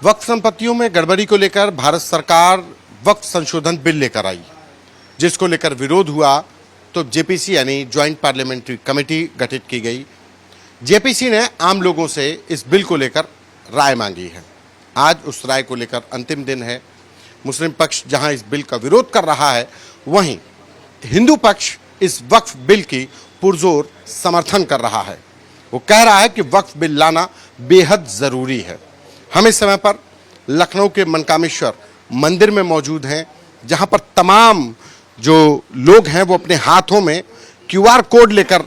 वक्फ संपत्तियों में गड़बड़ी को लेकर भारत सरकार वक्फ संशोधन बिल लेकर आई, जिसको लेकर विरोध हुआ तो जेपीसी यानी ज्वाइंट पार्लियामेंट्री कमेटी गठित की गई। जेपीसी ने आम लोगों से इस बिल को लेकर राय मांगी है। आज उस राय को लेकर अंतिम दिन है। मुस्लिम पक्ष जहां इस बिल का विरोध कर रहा है, वहीं हिंदू पक्ष इस वक्फ बिल की पुरजोर समर्थन कर रहा है। वो कह रहा है कि वक्फ बिल लाना बेहद ज़रूरी है। हम इस समय पर लखनऊ के मनकामेश्वर मंदिर में मौजूद हैं, जहां पर तमाम जो लोग हैं वो अपने हाथों में क्यूआर कोड लेकर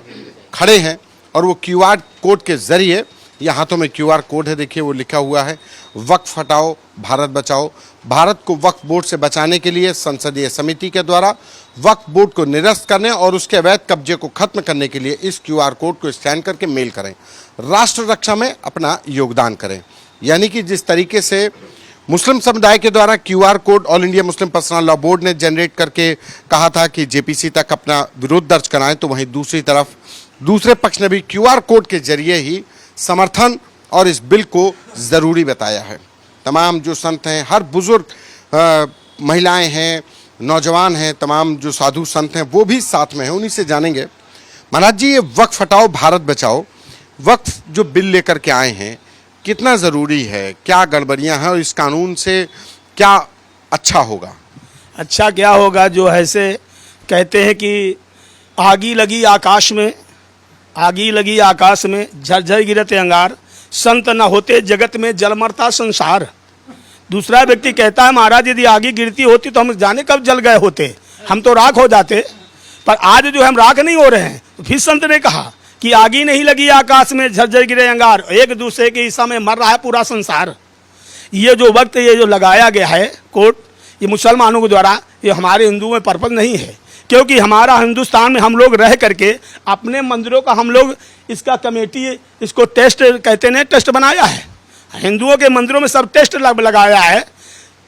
खड़े हैं और वो क्यूआर कोड के ज़रिए, ये हाथों में क्यूआर कोड है, देखिए वो लिखा हुआ है वक्फ हटाओ भारत बचाओ। भारत को वक्फ बोर्ड से बचाने के लिए संसदीय समिति के द्वारा वक्फ बोर्ड को निरस्त करने और उसके अवैध कब्जे को खत्म करने के लिए इस क्यूआर कोड को स्कैन करके मेल करें, राष्ट्र रक्षा में अपना योगदान करें। यानी कि जिस तरीके से मुस्लिम समुदाय के द्वारा QR code all India Muslim personal law board ने जनरेट करके कहा था कि जेपीसी तक अपना विरोध दर्ज कराएं, तो वहीं दूसरी तरफ दूसरे पक्ष ने भी क्यूआर कोड के जरिए ही समर्थन और इस बिल को ज़रूरी बताया है। तमाम जो संत हैं, हर बुजुर्ग महिलाएं हैं, नौजवान हैं, तमाम जो साधु संत हैं वो भी साथ में हैं। उन्हीं से जानेंगे। महाराज जी, ये वक्फ हटाओ भारत बचाओ वक्फ जो बिल लेकर के आए हैं, कितना ज़रूरी है, क्या गड़बड़ियां हैं और इस कानून से क्या अच्छा होगा? अच्छा क्या होगा, जो ऐसे कहते हैं कि आगी लगी आकाश में, आगी लगी आकाश में झरझर गिरते अंगार, संत न होते जगत में जल मरता संसार। दूसरा व्यक्ति कहता है महाराज यदि आगी गिरती होती तो हम जाने कब जल गए होते, हम तो राख हो जाते, पर आज जो हम राख नहीं हो रहे हैं। तो फिर संत ने कहा कि आगी नहीं लगी आकाश में झरझर गिरे अंगार, एक दूसरे के ईसा में मर रहा है पूरा संसार। ये जो वक्त ये जो लगाया गया है कोर्ट, ये मुसलमानों के द्वारा, ये हमारे हिंदुओं में पर्पज नहीं है, क्योंकि हमारा हिंदुस्तान में हम लोग रह करके अपने मंदिरों का हम लोग इसका कमेटी इसको टेस्ट कहते हैं, टेस्ट बनाया है। हिंदुओं के मंदिरों में सब टेस्ट लगाया है,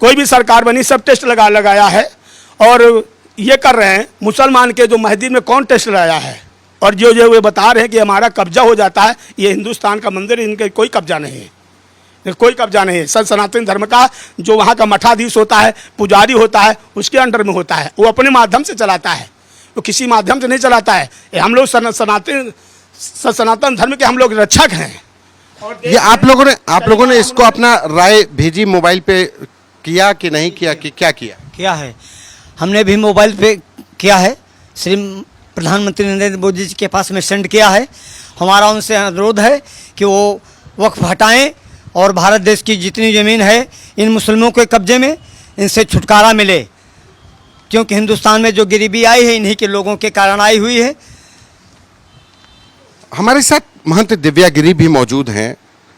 कोई भी सरकार बनी सब टेस्ट लगाया है। और ये कर रहे हैं मुसलमान के जो मस्जिद में कौन टेस्ट लगाया है, और जो वे बता रहे हैं कि हमारा कब्जा हो जाता है, ये हिंदुस्तान का मंदिर, इनके कोई कब्जा नहीं है, कोई कब्जा नहीं है। सनातन धर्म का जो वहाँ का मठाधीश होता है, पुजारी होता है, उसके अंडर में होता है, वो अपने माध्यम से चलाता है, वो किसी माध्यम से नहीं चलाता है। हम लोग सनातन धर्म के हम लोग रक्षक हैं। ये आप लोगों ने इसको अपना राय भेजी मोबाइल पे किया कि नहीं किया, कि क्या किया है? हमने भी मोबाइल पे किया है, श्री प्रधानमंत्री नरेंद्र मोदी जी के पास में सेंड किया है। हमारा उनसे अनुरोध है कि वो वक्फ हटाएं और भारत देश की जितनी ज़मीन है इन मुसलमानों के कब्जे में, इनसे छुटकारा मिले, क्योंकि हिंदुस्तान में जो गरीबी आई है इन्हीं के लोगों के कारण आई हुई है। हमारे साथ महंत दिव्या गिरी भी मौजूद हैं।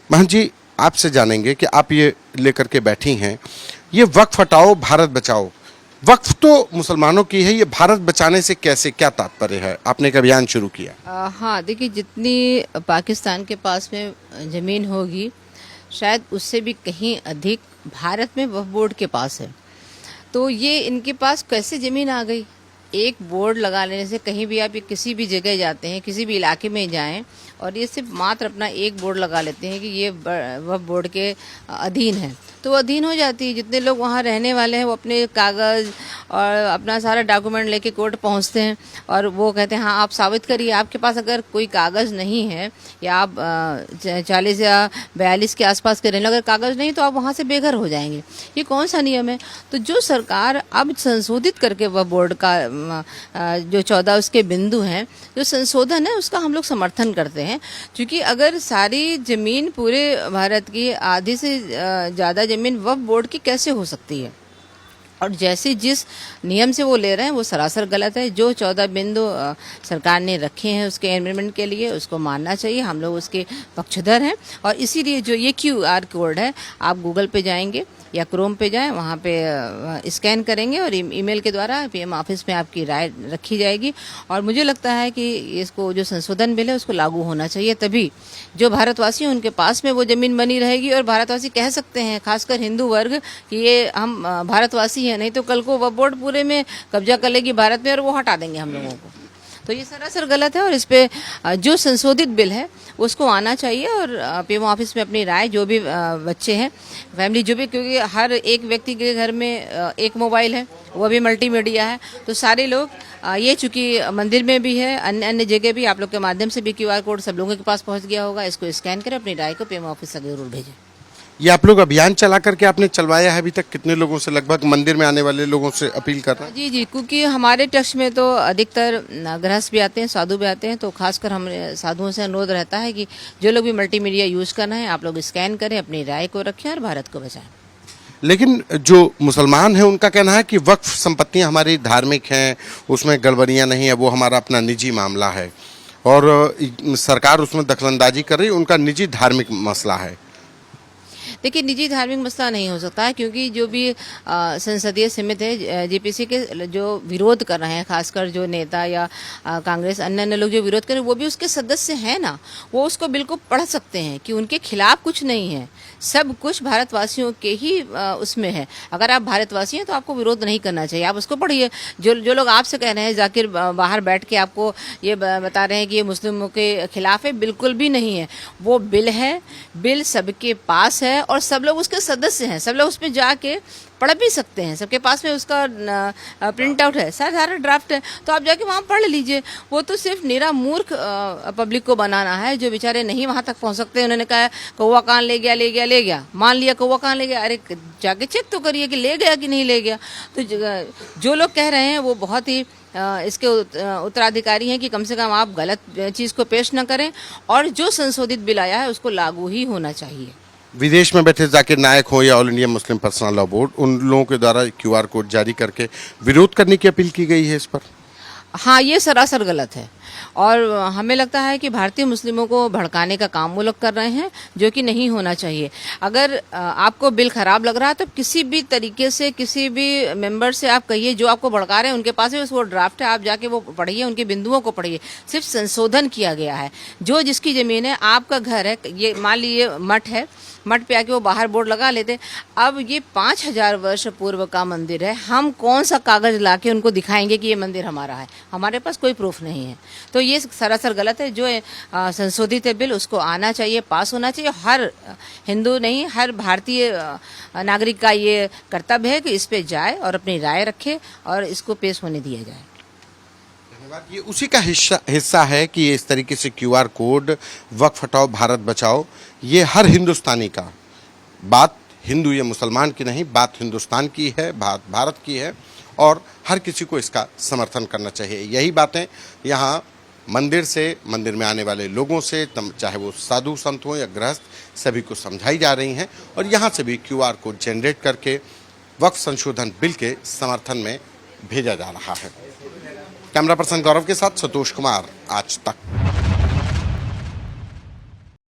महंत जी, आपसे जानेंगे कि आप ये लेकर के बैठी हैं, ये वक्फ हटाओ भारत बचाओ, वक्फ तो मुसलमानों की है, ये भारत बचाने से कैसे, क्या तात्पर्य है? आपने एक अभियान शुरू किया। हाँ, देखिए, जितनी पाकिस्तान के पास में ज़मीन होगी शायद उससे भी कहीं अधिक भारत में वक्फ बोर्ड के पास है। तो ये इनके पास कैसे ज़मीन आ गई? एक बोर्ड लगा लेने से, कहीं भी आप किसी भी जगह जाते हैं, किसी भी इलाके में जाएं और ये सिर्फ मात्र अपना एक बोर्ड लगा लेते हैं कि ये वक्फ बोर्ड के अधीन है, तो वो अधीन हो जाती है। जितने लोग वहाँ रहने वाले हैं वो अपने कागज़ और अपना सारा डॉक्यूमेंट लेके कोर्ट पहुँचते हैं और वो कहते हैं हाँ आप साबित करिए। आपके पास अगर कोई कागज़ नहीं है या आप 40 या 42 के आसपास के रहने, अगर कागज़ नहीं तो आप वहाँ से बेघर हो जाएंगे। ये कौन सा नियम है? तो जो सरकार अब संशोधित करके वह बोर्ड का जो 14 उसके बिंदु हैं, जो संशोधन है उसका हम लोग समर्थन करते हैं, क्योंकि अगर सारी ज़मीन पूरे भारत की आधी से ज़्यादा ज़मीन वक्फ बोर्ड की कैसे हो सकती है? और जैसे जिस नियम से वो ले रहे हैं वो सरासर गलत है। जो 14 बिंदु सरकार ने रखे हैं उसके इम्प्लीमेंट के लिए, उसको मानना चाहिए। हम लोग उसके पक्षधर हैं और इसीलिए जो ये QR कोड है, आप गूगल पे जाएंगे या क्रोम पे जाएं, वहाँ पे स्कैन करेंगे और ईमेल के द्वारा PM ऑफिस में आपकी राय रखी जाएगी। और मुझे लगता है कि इसको जो संशोधन बिल है उसको लागू होना चाहिए, तभी जो भारतवासी हैं उनके पास में वो ज़मीन बनी रहेगी और भारतवासी कह सकते हैं, खासकर हिंदू वर्ग, कि ये हम भारतवासी हैं। नहीं तो कल को वक्फ बोर्ड पूरे में कब्जा कर लेगी भारत में और वो हटा देंगे हम लोगों को। तो ये सरासर गलत है और इस पे जो संशोधित बिल है उसको आना चाहिए और पीएम ऑफिस में अपनी राय, जो भी बच्चे हैं, फैमिली जो भी, क्योंकि हर एक व्यक्ति के घर में एक मोबाइल है, वो भी मल्टीमीडिया है, तो सारे लोग ये चूंकि मंदिर में भी है, अन्य अन्य जगह भी आप लोग के माध्यम से भी QR कोड सब लोगों के पास पहुंच गया होगा, इसको स्कैन करें, अपनी राय को पीएम ऑफिस तक जरूर भेजें। ये आप लोग अभियान चला करके आपने चलवाया है, अभी तक कितने लोगों से, लगभग मंदिर में आने वाले लोगों से अपील कर रहे हैं? जी, क्योंकि हमारे ट्रस्ट में तो अधिकतर गृहस्थ भी आते हैं, साधु भी आते हैं, तो खासकर हम साधुओं से अनुरोध रहता है कि जो लोग भी मल्टीमीडिया यूज करना है, आप लोग स्कैन करें, अपनी राय को रखें और भारत को बचाएं। लेकिन जो मुसलमान हैं उनका कहना है कि वक्फ संपत्तियां हमारी धार्मिक हैं, उसमें गड़बड़ियां नहीं है, वो हमारा अपना निजी मामला है और सरकार उसमें दखलंदाजी कर रही है, उनका निजी धार्मिक मसला है। देखिए, निजी धार्मिक मसला नहीं हो सकता है, क्योंकि जो भी संसदीय समिति है, जेपीसी के जो विरोध कर रहे हैं, खासकर जो नेता या कांग्रेस अन्य अन्य लोग जो विरोध कर रहे हैं, वो भी उसके सदस्य हैं ना, वो उसको बिल्कुल पढ़ सकते हैं कि उनके खिलाफ कुछ नहीं है, सब कुछ भारतवासियों के ही उसमें है। अगर आप भारतवासी हैं तो आपको विरोध नहीं करना चाहिए, आप उसको पढ़िए। जो लोग आपसे कह रहे हैं, जाकिर बाहर बैठ के आपको ये बता रहे हैं कि ये मुस्लिमों के खिलाफ है, बिल्कुल भी नहीं है। वो बिल है, बिल सबके पास है और सब लोग उसके सदस्य हैं, सब लोग उसमें जाके पढ़ भी सकते हैं, सबके पास में उसका प्रिंट आउट है, साधारण ड्राफ्ट है, तो आप जाके वहाँ पढ़ लीजिए। वो तो सिर्फ निरा मूर्ख पब्लिक को बनाना है, जो बेचारे नहीं वहाँ तक पहुँच सकते। उन्होंने कहा कौवा कान ले गया, मान लिया कौवा कान ले गया, अरे जाके चेक तो करिए कि ले गया कि नहीं ले गया। तो जो लोग कह रहे हैं वो बहुत ही इसके उत्तराधिकारी हैं कि कम से कम आप गलत चीज़ को पेश न करें और जो संशोधित बिल आया है उसको लागू ही होना चाहिए। विदेश में बैठे जाकिर नायक हो या all India Muslim personal law board, उन लोगों के द्वारा QR कोड जारी करके विरोध करने की अपील की गई है इस पर। हाँ, ये सरासर गलत है और हमें लगता है कि भारतीय मुस्लिमों को भड़काने का काम वो लोग कर रहे हैं, जो कि नहीं होना चाहिए। अगर आपको बिल खराब लग रहा है तो किसी भी तरीके से किसी भी मेंबर से आप कहिए, जो आपको भड़का रहे हैं उनके पास वो ड्राफ्ट है, आप जाके वो पढ़िए, उनके बिंदुओं को पढ़िए। सिर्फ संशोधन किया गया है। जो जिसकी जमीन है, आपका घर है, ये मान लीजिए मठ है, मठ पे आके वो बाहर बोर्ड लगा लेते। अब ये 5000 वर्ष पूर्व का मंदिर है, हम कौन सा कागज लाके उनको दिखाएंगे कि ये मंदिर हमारा है? हमारे पास कोई प्रूफ नहीं है। तो ये सरासर गलत है। जो संशोधित है बिल, उसको आना चाहिए, पास होना चाहिए। हर हिंदू नहीं, हर भारतीय नागरिक का ये कर्तव्य है कि इस पे जाए और अपनी राय रखे और इसको पेश होने दिया जाए। ये उसी का हिस्सा है कि ये इस तरीके से QR कोड, वक्फ हटाओ भारत बचाओ, ये हर हिंदुस्तानी का, बात हिंदू या मुसलमान की नहीं, बात हिंदुस्तान की है, बात भारत की है और हर किसी को इसका समर्थन करना चाहिए। यही बातें यहाँ मंदिर में आने वाले लोगों से, चाहे वो साधु संत हों या गृहस्थ, सभी को समझाई जा रही हैं और यहाँ से भी QR कोड जनरेट करके वक्फ संशोधन बिल के समर्थन में भेजा जा रहा है। कैमरा पर्सन गौरव के साथ संतोष कुमार, आज तक।